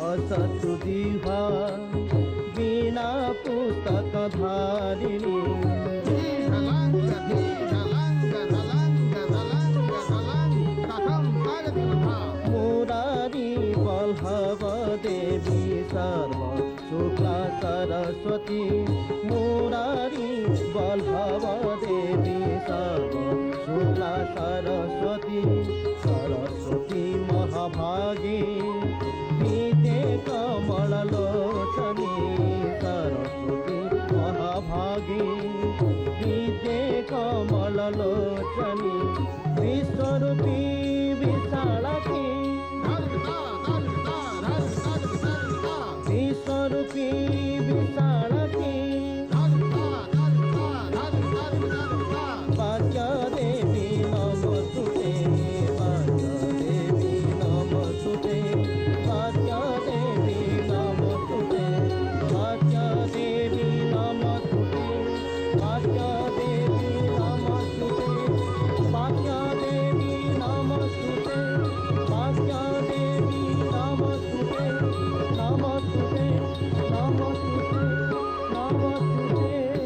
शत्रु जिह्वा वीणा पुस्तक धारिणी मुरारी बल्लभ देवी सर्व शुक्ला सरस्वती मुरारी बल्लभ देवी सर्व शुक्ला सरस्वती सरस्वती महाभागी